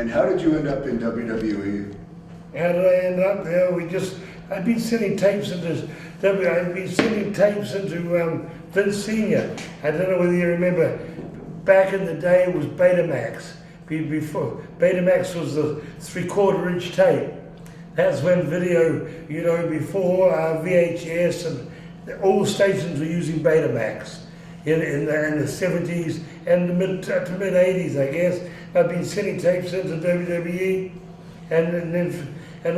And how did you end up in WWE? How did I end up there? I'd been sending tapes into Vince Senior. I don't know whether you remember. Back in the day, it was Betamax. Before Betamax was the 3/4 inch tape. That's when video, before VHS and all stations were using Betamax in the 70s and the mid 80s, I guess. I've been sending tapes into WWE, and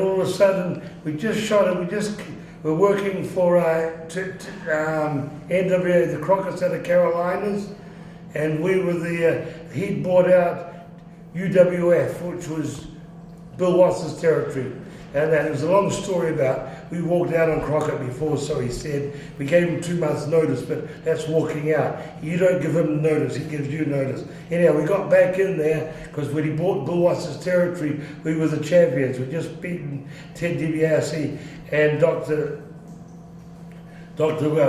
all of a sudden we just shot it. We're working for NWA, the Crockett's out of Carolinas, and we were he'd bought out UWF, which was Bill Watts' territory. And it was a long story about, we walked out on Crockett before, so he said, we gave him 2 months notice, but that's walking out. You don't give him notice, he gives you notice. Anyhow, we got back in there, because when he bought Bill Watts' territory, we were the champions. We'd just beaten Ted DiBiase and Dr.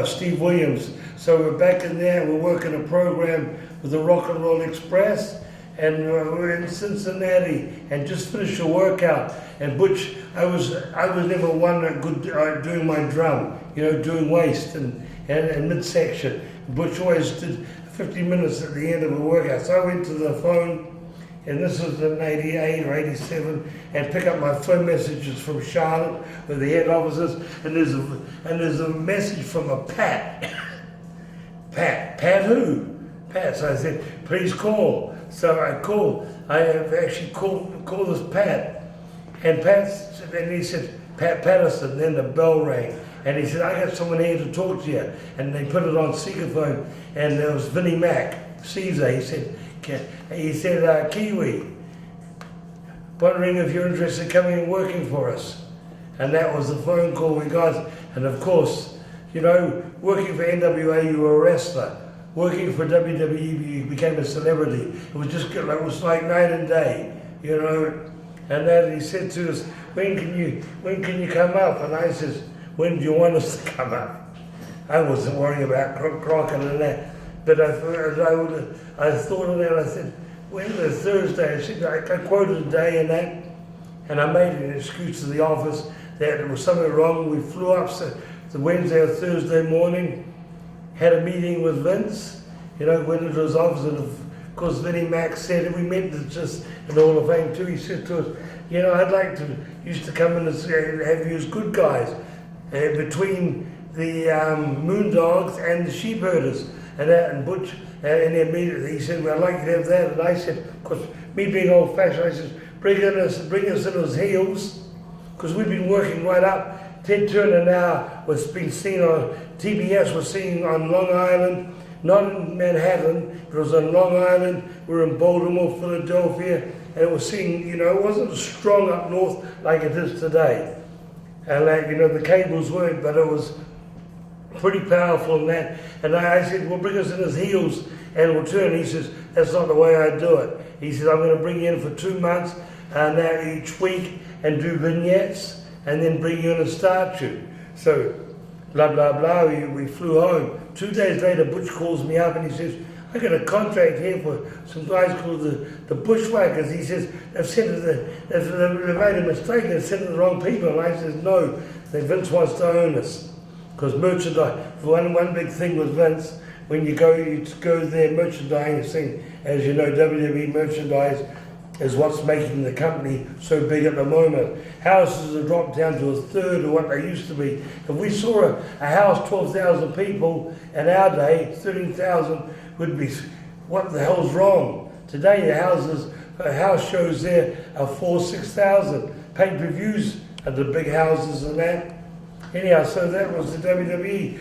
Steve Williams. So we're back in there, we're working a program with the Rock and Roll Express, and we're in Cincinnati, and just finished a workout. And Butch, I was never one good doing my drum, doing waist and midsection. Butch always did 50 minutes at the end of a workout. So I went to the phone, and this was in 88 or 87, and pick up my phone messages from Charlotte with the head officers, and there's a message from a Pat. Pat who? Pat. So I said, please call. So I called. I have actually called this Pat. And he said, Pat Patterson. Then the bell rang. And he said, I got someone here to talk to you. And they put it on speakerphone. And there was Vinnie Mac, Caesar. He said, Kiwi, wondering if you're interested in coming and working for us. And that was the phone call we got. And of course, working for NWA, you were a wrestler. Working for WWE, you became a celebrity. It was like night and day, And then he said to us, when can you come up? And I says, when do you want us to come up? I wasn't worrying about Crockett and that. But I thought of that. I said, Wednesday, Thursday. I said, I quoted a day and that, and I made an excuse to the office that there was something wrong. We flew up the Wednesday or Thursday morning, had a meeting with Vince, went into his office, and of course Vinnie Mac said, and we met just in the Hall of Fame too. He said to us, I'd like to used to come in and have you as good guys between the Moondogs and the Sheepherders. And Butch, and immediately he said, well, I'd like you to have that. And I said, of course, me being old-fashioned, I said, bring us in his heels, because we've been working right up. Ted Turner now was being seen on TBS, was seen on Long Island, not in Manhattan, it was on Long Island. We were in Baltimore, Philadelphia, and it was seen, it wasn't as strong up north like it is today. And the cables weren't, but it was pretty powerful in that. And I said, well, bring us in his heels and we'll turn. He says, that's not the way I do it. He said, I'm going to bring you in for 2 months now each week and do vignettes and then bring you in and start you. So, blah, blah, blah, we flew home. 2 days later, Butch calls me up and he says, I got a contract here for some guys called the Bushwackers. He says, they've made a mistake and sent it to the wrong people. And I says, no, Vince wants to own us. Because merchandise, one big thing with Vince, when you go there, merchandising, as you know, WWE merchandise is what's making the company so big at the moment. Houses have dropped down to a third of what they used to be. If we saw a house, 12,000 people, in our day, 13,000 would be, what the hell's wrong? Today the house shows there are 4,000-6,000. Pay-per-views at the big houses and that. Anyhow, so that was the WWE.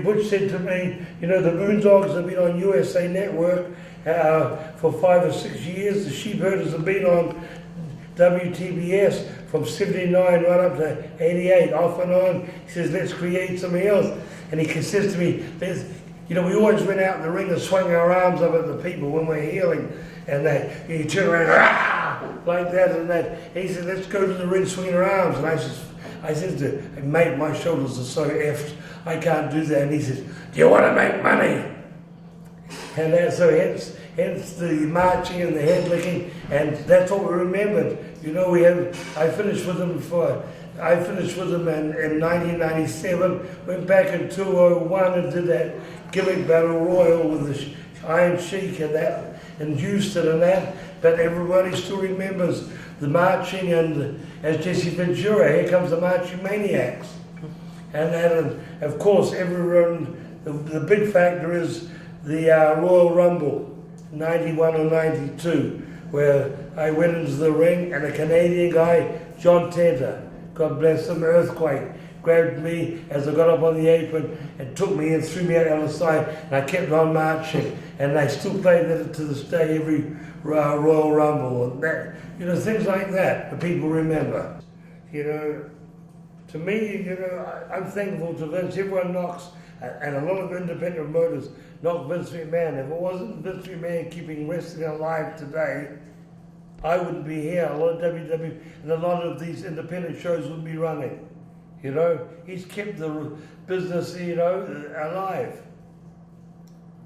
Butch said to me, the Moondogs have been on USA Network for 5 or 6 years. The Sheepherders have been on WTBS from 79 right up to 88, off and on. He says, let's create something else. And he says to me, we always went out in the ring and swung our arms up at the people when we're healing. And you turn around, like that and that. He said, let's go to the ring swinging our arms. And I said to him, mate, my shoulders are so effed, I can't do that. And he says, do you want to make money? And so hence the marching and the head licking, and that's what we remembered. You know, I finished with them in 1997, went back in 2001 and did that gimmick battle royal with the Iron Sheik and that, in Houston and that, but everybody still remembers the marching, and as Jesse Ventura, here comes the marching maniacs. And that, and of course, everyone, the big factor is the Royal Rumble, 91 or 92, where I went into the ring and a Canadian guy, John Tenter, God bless him, Earthquake, grabbed me as I got up on the apron and took me and threw me out on the side, and I kept on marching, and they still play that to this day, every Royal Rumble, and that, you know, things like that people remember. You know, to me, you know, I'm thankful to Vince. Everyone knocks, and a lot of independent promoters knock Vince McMahon. If it wasn't Vince McMahon keeping wrestling alive today, I wouldn't be here. A lot of WWE and a lot of these independent shows wouldn't be running. You know, he's kept the business, you know, alive.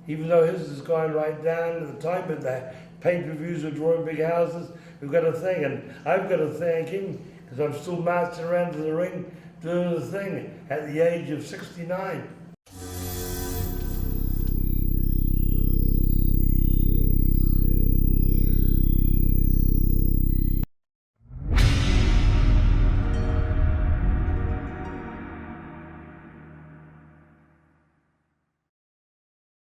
Even though his has gone right down at the time, but the pay-per-views are drawing big houses. We've got a thing, and I've got to thank him because I'm still marching around to the ring doing the thing at the age of 69.